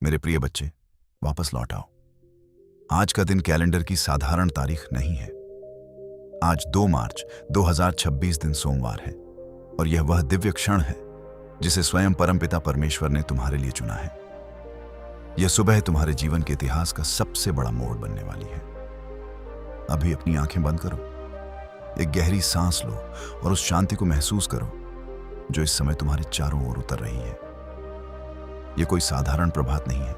मेरे प्रिय बच्चे, वापस लौट आओ। आज का दिन कैलेंडर की साधारण तारीख नहीं है। आज 2 मार्च 2026 दिन सोमवार है और यह वह दिव्य क्षण है जिसे स्वयं परमपिता परमेश्वर ने तुम्हारे लिए चुना है। यह सुबह तुम्हारे जीवन के इतिहास का सबसे बड़ा मोड़ बनने वाली है। अभी अपनी आंखें बंद करो, एक गहरी सांस लो और उस शांति को महसूस करो जो इस समय तुम्हारे चारों ओर उतर रही है। यह कोई साधारण प्रभात नहीं है।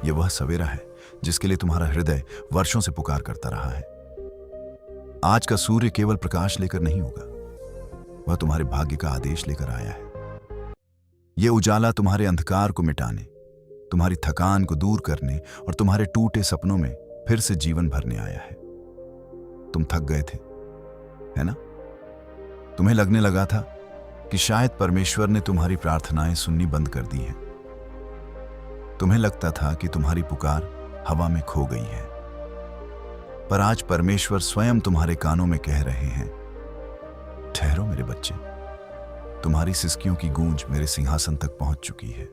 यह वह सवेरा है जिसके लिए तुम्हारा हृदय वर्षों से पुकार करता रहा है। आज का सूर्य केवल प्रकाश लेकर नहीं होगा, वह तुम्हारे भाग्य का आदेश लेकर आया है। यह उजाला तुम्हारे अंधकार को मिटाने, तुम्हारी थकान को दूर करने और तुम्हारे टूटे सपनों में फिर से जीवन भरने आया है। तुम थक गए थे, है ना? तुम्हें लगने लगा था कि शायद परमेश्वर ने तुम्हारी प्रार्थनाएं सुननी बंद कर दी हैं। तुम्हें लगता था कि तुम्हारी पुकार हवा में खो गई है। पर आज परमेश्वर स्वयं तुम्हारे कानों में कह रहे हैं, ठहरो मेरे बच्चे, तुम्हारी सिसकियों की गूंज मेरे सिंहासन तक पहुंच चुकी है।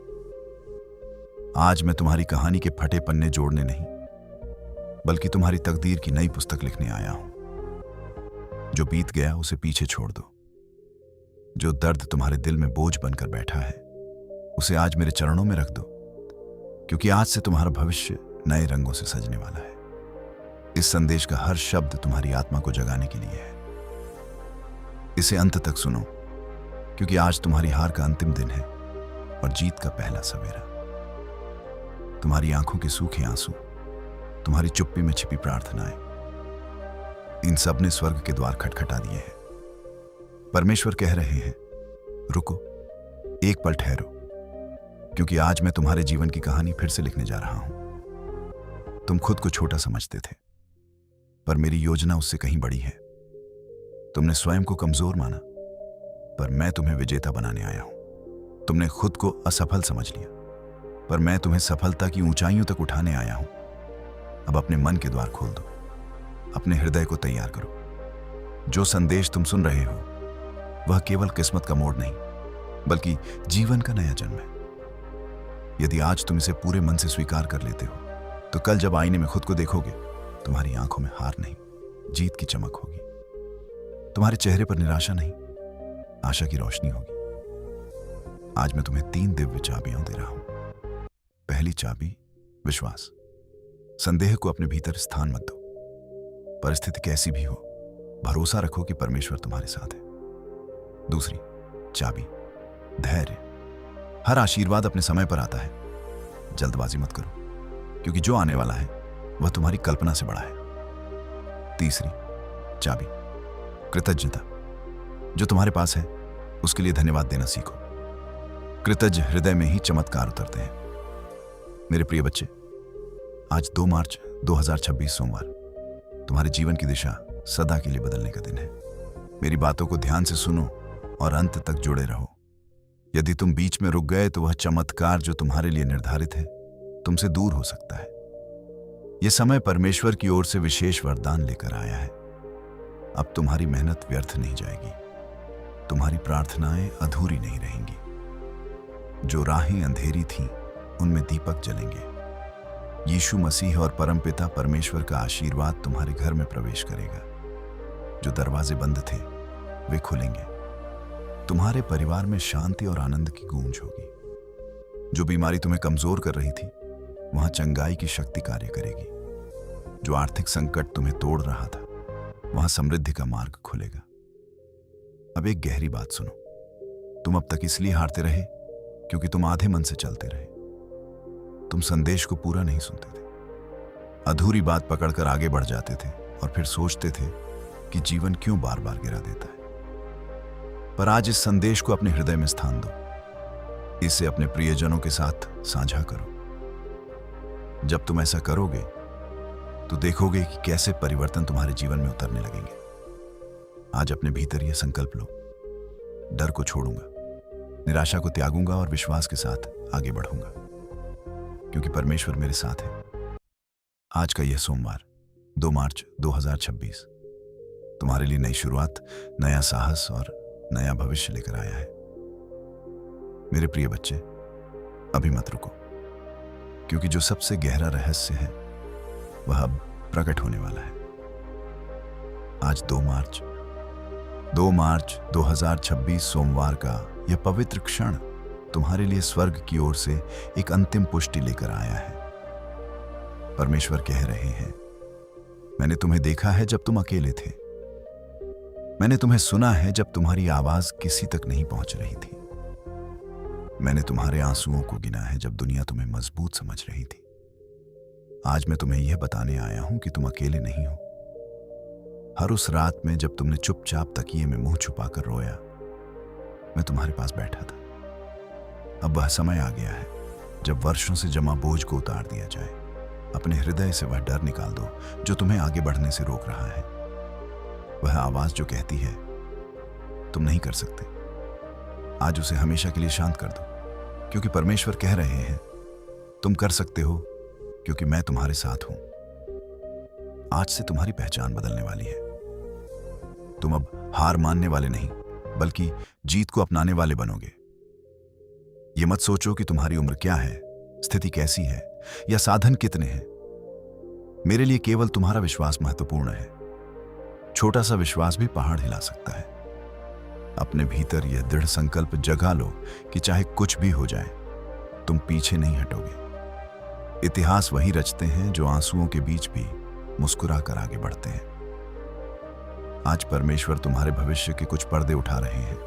आज मैं तुम्हारी कहानी के फटे पन्ने जोड़ने नहीं, बल्कि तुम्हारी तकदीर की नई पुस्तक लिखने आया हूं। जो बीत गया उसे पीछे छोड़ दो। जो दर्द तुम्हारे दिल में बोझ बनकर बैठा है, उसे आज मेरे चरणों में रख दो, क्योंकि आज से तुम्हारा भविष्य नए रंगों से सजने वाला है। इस संदेश का हर शब्द तुम्हारी आत्मा को जगाने के लिए है। इसे अंत तक सुनो, क्योंकि आज तुम्हारी हार का अंतिम दिन है और जीत का पहला सवेरा। तुम्हारी आंखों के सूखे आंसू, तुम्हारी चुप्पी में छिपी प्रार्थनाएं, इन सब ने स्वर्ग के द्वार खटखटा दिए हैं। परमेश्वर कह रहे हैं, रुको, एक पल ठहरो, क्योंकि आज मैं तुम्हारे जीवन की कहानी फिर से लिखने जा रहा हूं। तुम खुद को छोटा समझते थे, पर मेरी योजना उससे कहीं बड़ी है। तुमने स्वयं को कमजोर माना, पर मैं तुम्हें विजेता बनाने आया हूं। तुमने खुद को असफल समझ लिया, पर मैं तुम्हें सफलता की ऊंचाइयों तक उठाने आया हूं। अब अपने मन के द्वार खोल दो, अपने हृदय को तैयार करो। जो संदेश तुम सुन रहे हो वह केवल किस्मत का मोड़ नहीं, बल्कि जीवन का नया जन्म है। यदि आज तुम इसे पूरे मन से स्वीकार कर लेते हो, तो कल जब आईने में खुद को देखोगे, तुम्हारी आंखों में हार नहीं, जीत की चमक होगी। तुम्हारे चेहरे पर निराशा नहीं, आशा की रोशनी होगी। आज मैं तुम्हें 3 दिव्य चाबियां दे रहा हूं। पहली चाबी, विश्वास। संदेह को अपने भीतर स्थान मत दो। परिस्थिति कैसी भी हो, भरोसा रखो कि परमेश्वर तुम्हारे साथ है। दूसरी चाबी, धैर्य। हर आशीर्वाद अपने समय पर आता है, जल्दबाजी मत करो, क्योंकि जो आने वाला है वह तुम्हारी कल्पना से बड़ा है। तीसरी चाबी, कृतज्ञता। जो तुम्हारे पास है उसके लिए धन्यवाद देना सीखो। कृतज्ञ हृदय में ही चमत्कार उतरते हैं। मेरे प्रिय बच्चे, आज 2 मार्च 2026 सोमवार तुम्हारे जीवन की दिशा सदा के लिए बदलने का दिन है। मेरी बातों को ध्यान से सुनो और अंत तक जुड़े रहो। यदि तुम बीच में रुक गए तो वह चमत्कार जो तुम्हारे लिए निर्धारित है तुमसे दूर हो सकता है। यह समय परमेश्वर की ओर से विशेष वरदान लेकर आया है। अब तुम्हारी मेहनत व्यर्थ नहीं जाएगी, तुम्हारी प्रार्थनाएं अधूरी नहीं रहेंगी। जो राहें अंधेरी थीं उनमें दीपक जलेंगे। यीशु मसीह और परमपिता परमेश्वर का आशीर्वाद तुम्हारे घर में प्रवेश करेगा। जो दरवाजे बंद थे वे खुलेंगे। तुम्हारे परिवार में शांति और आनंद की गूंज होगी। जो बीमारी तुम्हें कमजोर कर रही थी वहां चंगाई की शक्ति कार्य करेगी। जो आर्थिक संकट तुम्हें तोड़ रहा था वहां समृद्धि का मार्ग खुलेगा। अब एक गहरी बात सुनो। तुम अब तक इसलिए हारते रहे क्योंकि तुम आधे मन से चलते रहे। तुम संदेश को पूरा नहीं सुनते थे, अधूरी बात पकड़कर आगे बढ़ जाते थे और फिर सोचते थे कि जीवन क्यों बार बार गिरा देता है। पर आज इस संदेश को अपने हृदय में स्थान दो। इसे अपने प्रियजनों के साथ साझा करो। जब तुम ऐसा करोगे तो देखोगे कि कैसे परिवर्तन तुम्हारे जीवन में उतरने लगेंगे। आज अपने भीतर यह संकल्प लो, डर को छोड़ूंगा, निराशा को त्यागूंगा और विश्वास के साथ आगे बढ़ूंगा, क्योंकि परमेश्वर मेरे साथ है। आज का यह सोमवार 2 मार्च 2026 तुम्हारे लिए नई शुरुआत, नया साहस और नया भविष्य लेकर आया है। मेरे प्रिय बच्चे, अभी मत रुको, क्योंकि जो सबसे गहरा रहस्य है वह अब प्रकट होने वाला है। आज 2 मार्च 2026 सोमवार का यह पवित्र क्षण तुम्हारे लिए स्वर्ग की ओर से एक अंतिम पुष्टि लेकर आया है। परमेश्वर कह रहे हैं, मैंने तुम्हें देखा है जब तुम अकेले थे। मैंने तुम्हें सुना है जब तुम्हारी आवाज किसी तक नहीं पहुंच रही थी। मैंने तुम्हारे आंसुओं को गिना है जब दुनिया तुम्हें मजबूत समझ रही थी। आज मैं तुम्हें यह बताने आया हूं कि तुम अकेले नहीं हो। हर उस रात में जब तुमने चुपचाप तकिए में मुंह छुपाकर रोया, मैं तुम्हारे पास बैठा था। अब वह समय आ गया है जब वर्षों से जमा बोझ को उतार दिया जाए। अपने हृदय से वह डर निकाल दो जो तुम्हें आगे बढ़ने से रोक रहा है। वह आवाज जो कहती है तुम नहीं कर सकते, आज उसे हमेशा के लिए शांत कर दो, क्योंकि परमेश्वर कह रहे हैं तुम कर सकते हो, क्योंकि मैं तुम्हारे साथ हूं। आज से तुम्हारी पहचान बदलने वाली है। तुम अब हार मानने वाले नहीं, बल्कि जीत को अपनाने वाले बनोगे। ये मत सोचो कि तुम्हारी उम्र क्या है, स्थिति कैसी है या साधन कितने हैं। मेरे लिए केवल तुम्हारा विश्वास महत्वपूर्ण है। छोटा सा विश्वास भी पहाड़ हिला सकता है। अपने भीतर यह दृढ़ संकल्प जगा लो कि चाहे कुछ भी हो जाए, तुम पीछे नहीं हटोगे। इतिहास वही रचते हैं जो आंसुओं के बीच भी मुस्कुरा कर आगे बढ़ते हैं। आज परमेश्वर तुम्हारे भविष्य के कुछ पर्दे उठा रहे हैं।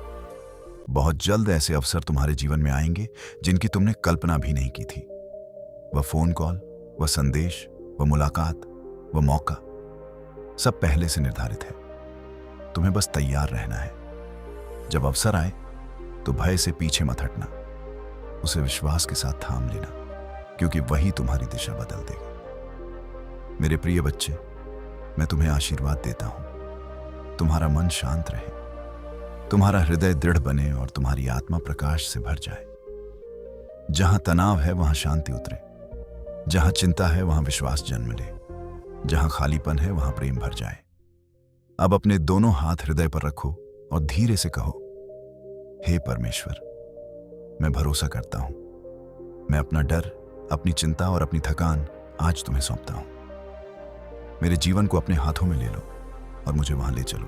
बहुत जल्द ऐसे अवसर तुम्हारे जीवन में आएंगे जिनकी तुमने कल्पना भी नहीं की थी। वह फोन कॉल, वह संदेश, वह मुलाकात, वह मौका, सब पहले से निर्धारित है। तुम्हें बस तैयार रहना है। जब अवसर आए तो भय से पीछे मत हटना, उसे विश्वास के साथ थाम लेना, क्योंकि वही तुम्हारी दिशा बदल देगा। मेरे प्रिय बच्चे, मैं तुम्हें आशीर्वाद देता हूं। तुम्हारा मन शांत रहे, तुम्हारा हृदय दृढ़ बने और तुम्हारी आत्मा प्रकाश से भर जाए। जहां तनाव है वहां शांति उतरे, जहां चिंता है वहां विश्वास जन्म ले, जहां खालीपन है वहां प्रेम भर जाए। अब अपने दोनों हाथ हृदय पर रखो और धीरे से कहो, हे परमेश्वर, मैं भरोसा करता हूं। मैं अपना डर, अपनी चिंता और अपनी थकान आज तुम्हें सौंपता हूं। मेरे जीवन को अपने हाथों में ले लो और मुझे वहां ले चलो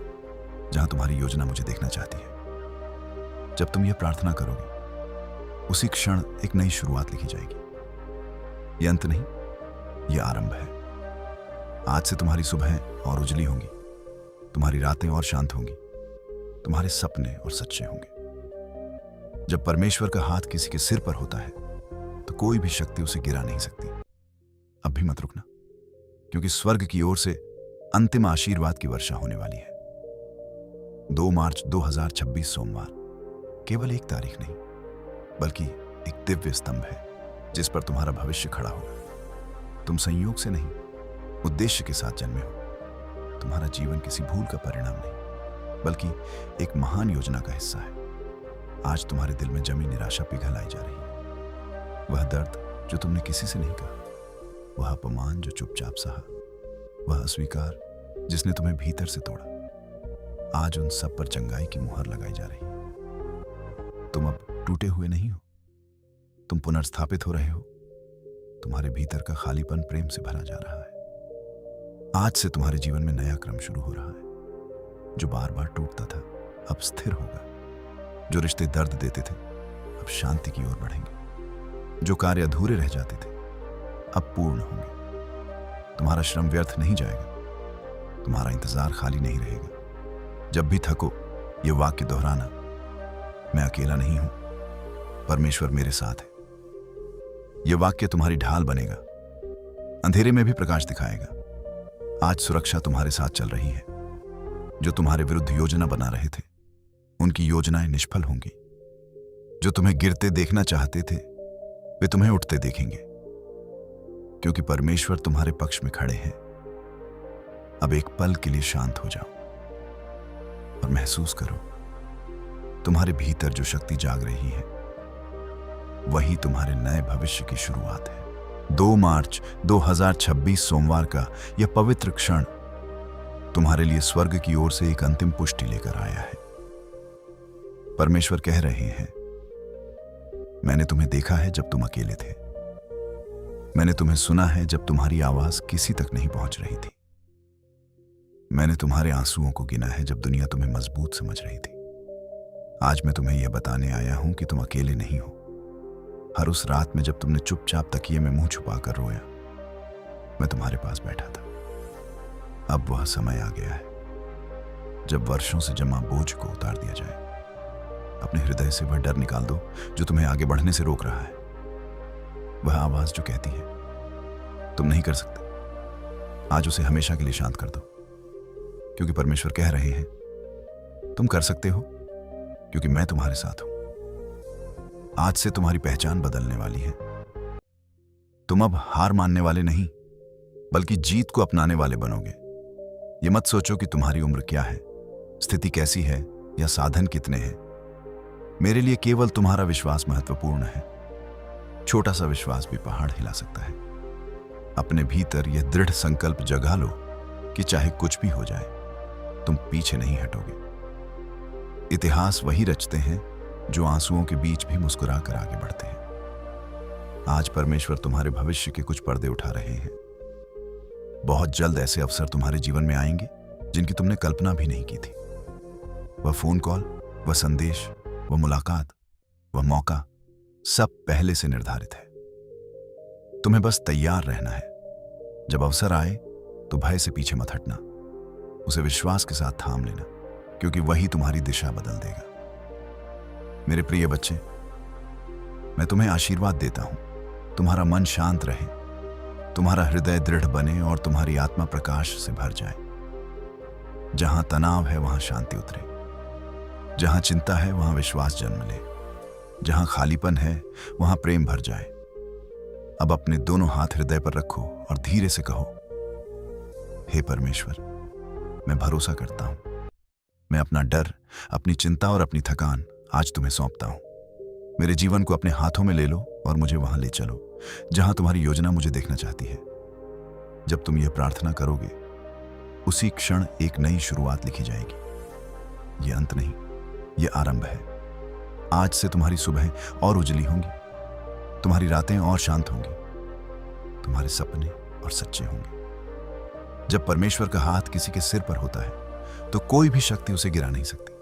जहां तुम्हारी योजना मुझे देखना चाहती है। जब तुम यह प्रार्थना करोगे, उसी क्षण एक नई शुरुआत लिखी जाएगी। यह अंत नहीं, यह आरंभ है। आज से तुम्हारी सुबहें और उजली होंगी, तुम्हारी रातें और शांत होंगी, तुम्हारे सपने और सच्चे होंगे। जब परमेश्वर का हाथ किसी के सिर पर होता है तो कोई भी शक्ति उसे गिरा नहीं सकती। अब भी मत रुकना, क्योंकि स्वर्ग की ओर से अंतिम आशीर्वाद की वर्षा होने वाली है। 2 मार्च 2026 सोमवार केवल एक तारीख नहीं, बल्कि एक दिव्य स्तंभ है जिस पर तुम्हारा भविष्य खड़ा होगा। तुम संयोग से नहीं, उद्देश्य के साथ जन्मे हो। तुम्हारा जीवन किसी भूल का परिणाम नहीं, बल्कि एक महान योजना का हिस्सा है। आज तुम्हारे दिल में जमी निराशा पिघल आई जा रही है। वह दर्द जो तुमने किसी से नहीं कहा, वह अपमान जो चुपचाप सहा, वह अस्वीकार जिसने तुम्हें भीतर से तोड़ा, आज उन सब पर चंगाई की मुहर लगाई जा रही है। तुम अब टूटे हुए नहीं हो, तुम पुनर्स्थापित हो रहे हो। तुम्हारे भीतर का खालीपन प्रेम से भरा जा रहा है। आज से तुम्हारे जीवन में नया क्रम शुरू हो रहा है। जो बार बार टूटता था अब स्थिर होगा। जो रिश्ते दर्द देते थे अब शांति की ओर बढ़ेंगे। जो कार्य अधूरे रह जाते थे अब पूर्ण होंगे। तुम्हारा श्रम व्यर्थ नहीं जाएगा, तुम्हारा इंतजार खाली नहीं रहेगा। जब भी थको, ये वाक्य दोहराना, मैं अकेला नहीं हूं, परमेश्वर मेरे साथ है। यह वाक्य तुम्हारी ढाल बनेगा, अंधेरे में भी प्रकाश दिखाएगा। आज सुरक्षा तुम्हारे साथ चल रही है। जो तुम्हारे विरुद्ध योजना बना रहे थे, उनकी योजनाएं निष्फल होंगी। जो तुम्हें गिरते देखना चाहते थे, वे तुम्हें उठते देखेंगे, क्योंकि परमेश्वर तुम्हारे पक्ष में खड़े हैं। अब एक पल के लिए शांत हो जाओ और महसूस करो, तुम्हारे भीतर जो शक्ति जाग रही है, वही तुम्हारे नए भविष्य की शुरुआत है। 2 मार्च 2026 सोमवार का यह पवित्र क्षण तुम्हारे लिए स्वर्ग की ओर से एक अंतिम पुष्टि लेकर आया है। परमेश्वर कह रहे हैं, मैंने तुम्हें देखा है जब तुम अकेले थे। मैंने तुम्हें सुना है जब तुम्हारी आवाज किसी तक नहीं पहुंच रही थी। मैंने तुम्हारे आंसुओं को गिना है जब दुनिया तुम्हें मजबूत समझ रही थी। आज मैं तुम्हें यह बताने आया हूं कि तुम अकेले नहीं हो। हर उस रात में जब तुमने चुपचाप तकिए में मुंह छुपाकर रोया, मैं तुम्हारे पास बैठा था। अब वह समय आ गया है जब वर्षों से जमा बोझ को उतार दिया जाए। अपने हृदय से वह डर निकाल दो जो तुम्हें आगे बढ़ने से रोक रहा है। वह आवाज जो कहती है तुम नहीं कर सकते, आज उसे हमेशा के लिए शांत कर दो, क्योंकि परमेश्वर कह रहे हैं तुम कर सकते हो, क्योंकि मैं तुम्हारे साथ हूं। आज से तुम्हारी पहचान बदलने वाली है। तुम अब हार मानने वाले नहीं, बल्कि जीत को अपनाने वाले बनोगे। ये मत सोचो कि तुम्हारी उम्र क्या है, स्थिति कैसी है या साधन कितने हैं। मेरे लिए केवल तुम्हारा विश्वास महत्वपूर्ण है। छोटा सा विश्वास भी पहाड़ हिला सकता है। अपने भीतर यह दृढ़ संकल्प जगा लो कि चाहे कुछ भी हो जाए, तुम पीछे नहीं हटोगे। इतिहास वही रचते हैं जो आंसुओं के बीच भी मुस्कुरा कर आगे बढ़ते हैं। आज परमेश्वर तुम्हारे भविष्य के कुछ पर्दे उठा रहे हैं। बहुत जल्द ऐसे अवसर तुम्हारे जीवन में आएंगे जिनकी तुमने कल्पना भी नहीं की थी। वह फोन कॉल, वह संदेश, वह मुलाकात, वह मौका, सब पहले से निर्धारित है। तुम्हें बस तैयार रहना है। जब अवसर आए तो भय से पीछे मत हटना, उसे विश्वास के साथ थाम लेना, क्योंकि वही तुम्हारी दिशा बदल देगा। मेरे प्रिय बच्चे, मैं तुम्हें आशीर्वाद देता हूं। तुम्हारा मन शांत रहे, तुम्हारा हृदय दृढ़ बने और तुम्हारी आत्मा प्रकाश से भर जाए। जहां तनाव है वहां शांति उतरे, जहां चिंता है वहां विश्वास जन्म ले, जहां खालीपन है वहां प्रेम भर जाए। अब अपने दोनों हाथ हृदय पर रखो और धीरे से कहो, हे परमेश्वर, मैं भरोसा करता हूं। मैं अपना डर, अपनी चिंता और अपनी थकान आज तुम्हें सौंपता हूं। मेरे जीवन को अपने हाथों में ले लो और मुझे वहां ले चलो जहां तुम्हारी योजना मुझे देखना चाहती है। जब तुम यह प्रार्थना करोगे, उसी क्षण एक नई शुरुआत लिखी जाएगी। यह अंत नहीं, यह आरंभ है। आज से तुम्हारी सुबह और उजली होंगी, तुम्हारी रातें और शांत होंगी, तुम्हारे सपने और सच्चे होंगे। जब परमेश्वर का हाथ किसी के सिर पर होता है तो कोई भी शक्ति उसे गिरा नहीं सकती।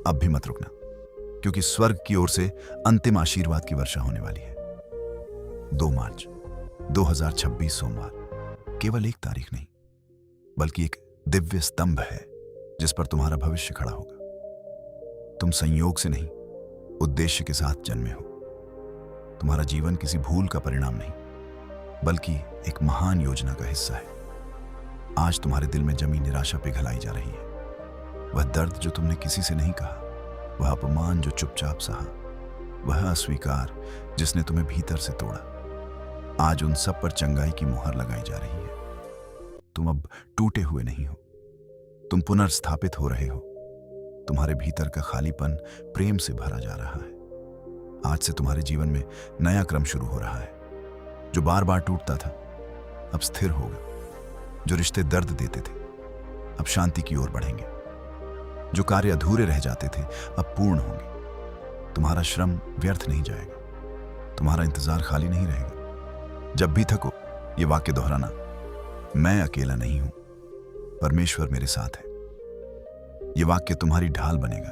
अब भी मत रुकना, क्योंकि स्वर्ग की ओर से अंतिम आशीर्वाद की वर्षा होने वाली है। 2 मार्च 2026 सोमवार केवल एक तारीख नहीं, बल्कि एक दिव्य स्तंभ है जिस पर तुम्हारा भविष्य खड़ा होगा। तुम संयोग से नहीं, उद्देश्य के साथ जन्मे हो। तुम्हारा जीवन किसी भूल का परिणाम नहीं, बल्कि एक महान योजना का हिस्सा है। आज तुम्हारे दिल में जमी निराशा पिघलाई जा रही है। वह दर्द जो तुमने किसी से नहीं कहा, वह अपमान जो चुपचाप सहा, वह अस्वीकार जिसने तुम्हें भीतर से तोड़ा, आज उन सब पर चंगाई की मुहर लगाई जा रही है। तुम अब टूटे हुए नहीं हो, तुम पुनर्स्थापित हो रहे हो। तुम्हारे भीतर का खालीपन प्रेम से भरा जा रहा है। आज से तुम्हारे जीवन में नया क्रम शुरू हो रहा है। जो बार बार टूटता था अब स्थिर होगा। जो रिश्ते दर्द देते थे अब शांति की ओर बढ़ेंगे। जो कार्य अधूरे रह जाते थे अब पूर्ण होंगे। तुम्हारा श्रम व्यर्थ नहीं जाएगा, तुम्हारा इंतजार खाली नहीं रहेगा। जब भी थको ये वाक्य दोहराना, मैं अकेला नहीं हूं, परमेश्वर मेरे साथ है। ये वाक्य तुम्हारी ढाल बनेगा,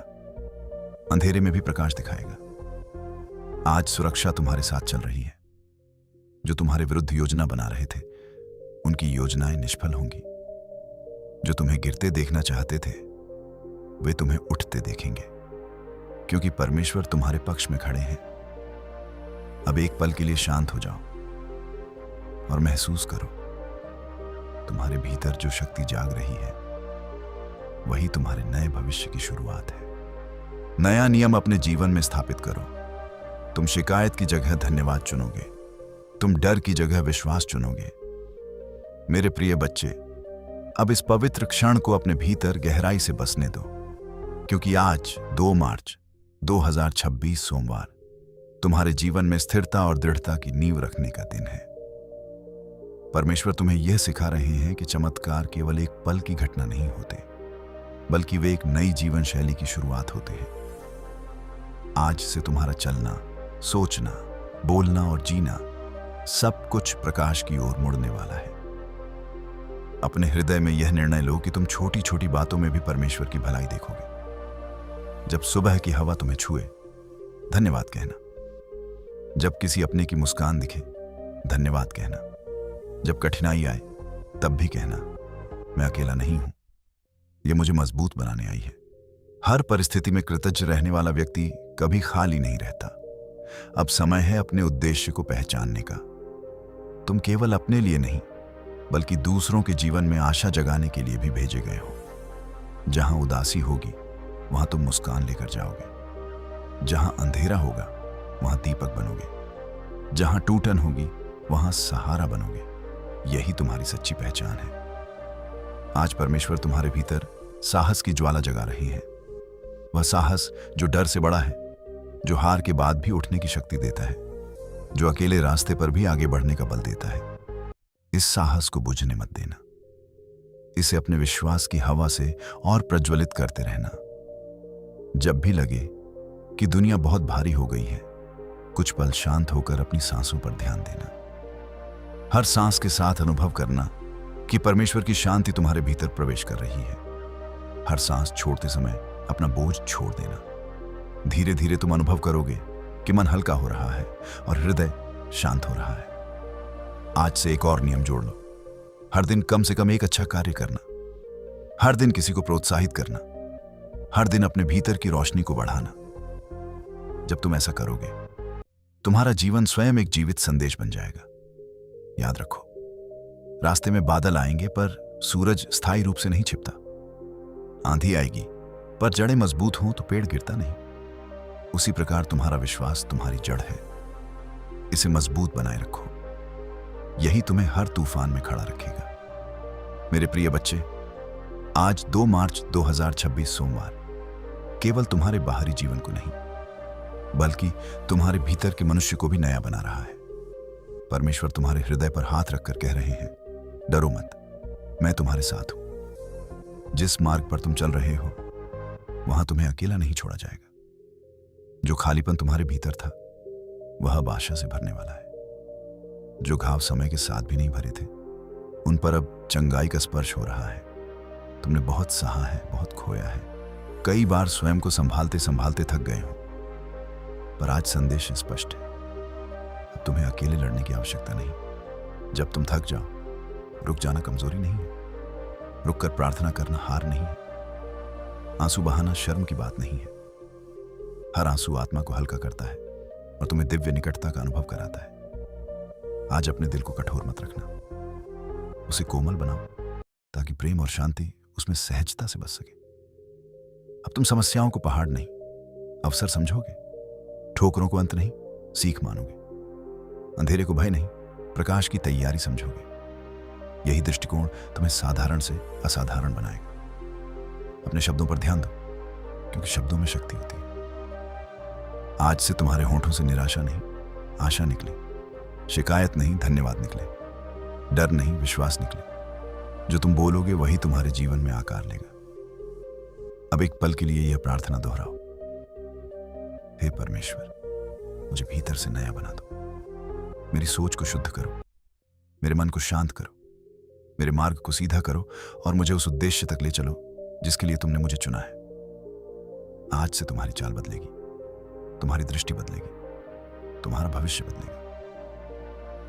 अंधेरे में भी प्रकाश दिखाएगा। आज सुरक्षा तुम्हारे साथ चल रही है। जो तुम्हारे विरुद्ध योजना बना रहे थे, उनकी योजनाएं निष्फल होंगी। जो तुम्हें गिरते देखना चाहते थे, वे तुम्हें उठते देखेंगे, क्योंकि परमेश्वर तुम्हारे पक्ष में खड़े हैं। अब एक पल के लिए शांत हो जाओ और महसूस करो, तुम्हारे भीतर जो शक्ति जाग रही है, वही तुम्हारे नए भविष्य की शुरुआत है। नया नियम अपने जीवन में स्थापित करो। तुम शिकायत की जगह धन्यवाद चुनोगे, तुम डर की जगह विश्वास चुनोगे। मेरे प्रिय बच्चे, अब इस पवित्र क्षण को अपने भीतर गहराई से बसने दो, क्योंकि आज 2 मार्च 2026 सोमवार तुम्हारे जीवन में स्थिरता और दृढ़ता की नींव रखने का दिन है। परमेश्वर तुम्हें यह सिखा रहे हैं कि चमत्कार केवल एक पल की घटना नहीं होते, बल्कि वे एक नई जीवन शैली की शुरुआत होते हैं। आज से तुम्हारा चलना, सोचना, बोलना और जीना सब कुछ प्रकाश की ओर मुड़ने वाला है। अपने हृदय में यह निर्णय लो कि तुम छोटी छोटी बातों में भी परमेश्वर की भलाई देखोगे। जब सुबह की हवा तुम्हें छुए, धन्यवाद कहना। जब किसी अपने की मुस्कान दिखे, धन्यवाद कहना। जब कठिनाई आए, तब भी कहना, मैं अकेला नहीं हूं, यह मुझे मजबूत बनाने आई है। हर परिस्थिति में कृतज्ञ रहने वाला व्यक्ति कभी खाली नहीं रहता। अब समय है अपने उद्देश्य को पहचानने का। तुम केवल अपने लिए नहीं, बल्कि दूसरों के जीवन में आशा जगाने के लिए भी भेजे गए हो। जहां उदासी होगी, वहां तुम मुस्कान लेकर जाओगे। जहां अंधेरा होगा, वहां दीपक बनोगे। जहां टूटन होगी, वहां सहारा बनोगे। यही तुम्हारी सच्ची पहचान है। आज परमेश्वर तुम्हारे भीतर साहस की ज्वाला जगा रही है। वह साहस जो डर से बड़ा है, जो हार के बाद भी उठने की शक्ति देता है, जो अकेले रास्ते पर भी आगे बढ़ने का बल देता है। इस साहस को बुझने मत देना। इसे अपने विश्वास की हवा से और प्रज्वलित करते रहना। जब भी लगे कि दुनिया बहुत भारी हो गई है, कुछ पल शांत होकर अपनी सांसों पर ध्यान देना। हर सांस के साथ अनुभव करना कि परमेश्वर की शांति तुम्हारे भीतर प्रवेश कर रही है। हर सांस छोड़ते समय अपना बोझ छोड़ देना। धीरे धीरे तुम अनुभव करोगे कि मन हल्का हो रहा है और हृदय शांत हो रहा है। आज से एक और नियम जोड़ लो। हर दिन कम से कम एक अच्छा कार्य करना। हर दिन किसी को प्रोत्साहित करना। हर दिन अपने भीतर की रोशनी को बढ़ाना। जब तुम ऐसा करोगे, तुम्हारा जीवन स्वयं एक जीवित संदेश बन जाएगा। याद रखो, रास्ते में बादल आएंगे पर सूरज स्थायी रूप से नहीं छिपता। आंधी आएगी पर जड़ें मजबूत हों तो पेड़ गिरता नहीं। उसी प्रकार तुम्हारा विश्वास तुम्हारी जड़ है। इसे मजबूत बनाए रखो। यही तुम्हें हर तूफान में खड़ा रखेगा। मेरे प्रिय बच्चे, आज 2 मार्च 2026 सोमवार केवल तुम्हारे बाहरी जीवन को नहीं, बल्कि तुम्हारे भीतर के मनुष्य को भी नया बना रहा है। परमेश्वर तुम्हारे हृदय पर हाथ रखकर कह रहे हैं, डरो मत, मैं तुम्हारे साथ हूं। जिस मार्ग पर तुम चल रहे हो, वहां तुम्हें अकेला नहीं छोड़ा जाएगा। जो खालीपन तुम्हारे भीतर था, वह अब आशा से भरने वाला है। जो घाव समय के साथ भी नहीं भरे थे, उन पर अब चंगाई का स्पर्श हो रहा है। तुमने बहुत सहा है, बहुत खोया है। कई बार स्वयं को संभालते संभालते थक गए हो, पर आज संदेश स्पष्ट है। अब तुम्हें अकेले लड़ने की आवश्यकता नहीं। जब तुम थक जाओ, रुक जाना कमजोरी नहीं है। रुककर प्रार्थना करना हार नहीं है। आंसू बहाना शर्म की बात नहीं है। हर आंसू आत्मा को हल्का करता है और तुम्हें दिव्य निकटता का अनुभव कराता है। आज अपने दिल को कठोर मत रखना, उसे कोमल बनाओ ताकि प्रेम और शांति उसमें सहजता से बस सके। अब तुम समस्याओं को पहाड़ नहीं, अवसर समझोगे। ठोकरों को अंत नहीं, सीख मानोगे। अंधेरे को भय नहीं, प्रकाश की तैयारी समझोगे। यही दृष्टिकोण तुम्हें साधारण से असाधारण बनाएगा। अपने शब्दों पर ध्यान दो, क्योंकि शब्दों में शक्ति होती है। आज से तुम्हारे होंठों से निराशा नहीं, आशा निकले। शिकायत नहीं, धन्यवाद निकले। डर नहीं, विश्वास निकले। जो तुम बोलोगे वही तुम्हारे जीवन में आकार लेगा। अब एक पल के लिए यह प्रार्थना दोहराओ, हे परमेश्वर, मुझे भीतर से नया बना दो। मेरी सोच को शुद्ध करो, मेरे मन को शांत करो, मेरे मार्ग को सीधा करो और मुझे उस उद्देश्य तक ले चलो जिसके लिए तुमने मुझे चुना है। आज से तुम्हारी चाल बदलेगी, तुम्हारी दृष्टि बदलेगी, तुम्हारा भविष्य बदलेगा।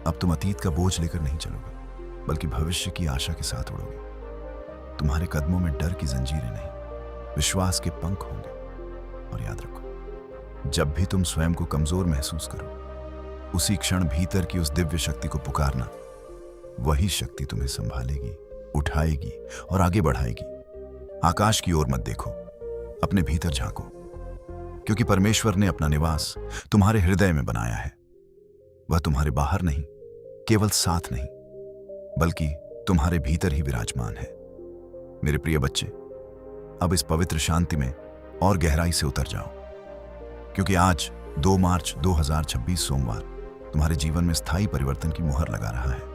अब तुम अतीत का बोझ लेकर नहीं चलोगे, बल्कि भविष्य की आशा के साथ उड़ोगे। तुम्हारे कदमों में डर की जंजीरें नहीं, विश्वास के पंख होंगे। और याद रखो, जब भी तुम स्वयं को कमजोर महसूस करो, उसी क्षण भीतर की उस दिव्य शक्ति को पुकारना। वही शक्ति तुम्हें संभालेगी, उठाएगी और आगे बढ़ाएगी। आकाश की ओर मत देखो, अपने भीतर झांको, क्योंकि परमेश्वर ने अपना निवास तुम्हारे हृदय में बनाया है। वह तुम्हारे बाहर नहीं, केवल साथ नहीं, बल्कि तुम्हारे भीतर ही विराजमान है। मेरे प्रिय बच्चे, अब इस पवित्र शांति में और गहराई से उतर जाओ, क्योंकि आज 2 मार्च 2026 सोमवार तुम्हारे जीवन में स्थायी परिवर्तन की मुहर लगा रहा है।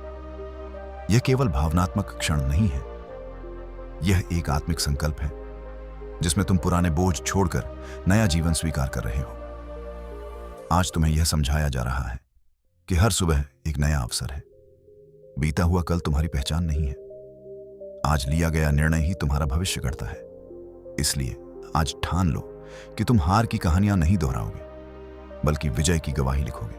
यह केवल भावनात्मक क्षण नहीं है, यह एक आत्मिक संकल्प है जिसमें तुम पुराने बोझ छोड़कर नया जीवन स्वीकार कर रहे हो। आज तुम्हें यह समझाया जा रहा है कि हर सुबह एक नया अवसर है। बीता हुआ कल तुम्हारी पहचान नहीं है। आज लिया गया निर्णय ही तुम्हारा भविष्य गढ़ता है। इसलिए आज ठान लो कि तुम हार की कहानियां नहीं दोहराओगे, बल्कि विजय की गवाही लिखोगे।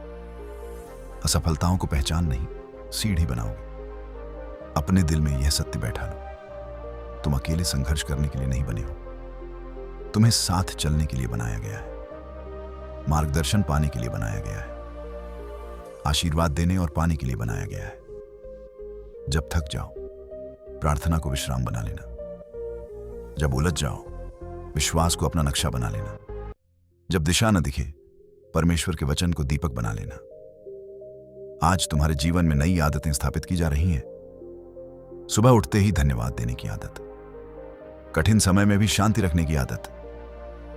असफलताओं को पहचान नहीं, सीढ़ी बनाओगे। अपने दिल में यह सत्य बैठा लो, तुम अकेले संघर्ष करने के लिए नहीं बने हो। तुम्हें साथ चलने के लिए बनाया गया है, मार्गदर्शन पाने के लिए बनाया गया है, आशीर्वाद देने और पाने के लिए बनाया गया है। जब थक जाओ, प्रार्थना को विश्राम बना लेना। जब उलझ जाओ, विश्वास को अपना नक्शा बना लेना। जब दिशा न दिखे, परमेश्वर के वचन को दीपक बना लेना। आज तुम्हारे जीवन में नई आदतें स्थापित की जा रही हैं। सुबह उठते ही धन्यवाद देने की आदत, कठिन समय में भी शांति रखने की आदत,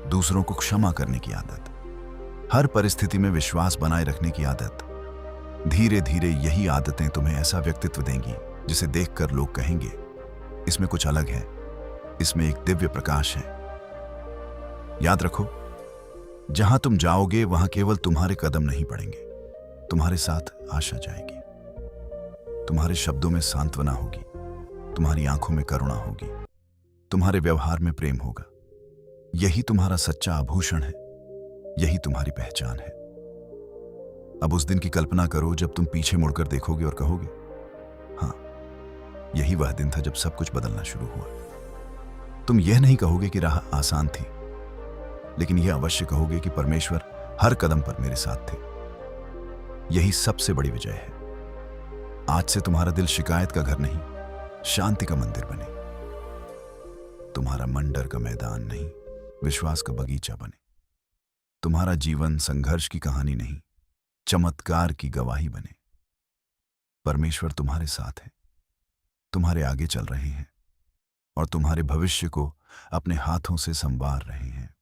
दूसरों को क्षमा करने की आदत, हर परिस्थिति में विश्वास बनाए रखने की आदत। धीरे धीरे यही आदतें तुम्हें ऐसा व्यक्तित्व देंगी जिसे देखकर लोग कहेंगे, इसमें कुछ अलग है, इसमें एक दिव्य प्रकाश है। याद रखो, जहां तुम जाओगे वहां केवल तुम्हारे कदम नहीं पड़ेंगे, तुम्हारे साथ आशा जाएगी। तुम्हारे शब्दों में सांत्वना होगी, तुम्हारी आंखों में करुणा होगी, तुम्हारे व्यवहार में प्रेम होगा। यही तुम्हारा सच्चा आभूषण है, यही तुम्हारी पहचान है। अब उस दिन की कल्पना करो जब तुम पीछे मुड़कर देखोगे और कहोगे, हाँ, यही वह दिन था जब सब कुछ बदलना शुरू हुआ। तुम यह नहीं कहोगे कि राह आसान थी, लेकिन यह अवश्य कहोगे कि परमेश्वर हर कदम पर मेरे साथ थे। यही सबसे बड़ी विजय है। आज से तुम्हारा दिल शिकायत का घर नहीं, शांति का मंदिर बने। तुम्हारा मन डर का मैदान नहीं, विश्वास का बगीचा बने। तुम्हारा जीवन संघर्ष की कहानी नहीं, चमत्कार की गवाही बने। परमेश्वर तुम्हारे साथ है, तुम्हारे आगे चल रहे हैं और तुम्हारे भविष्य को अपने हाथों से संवार रहे हैं।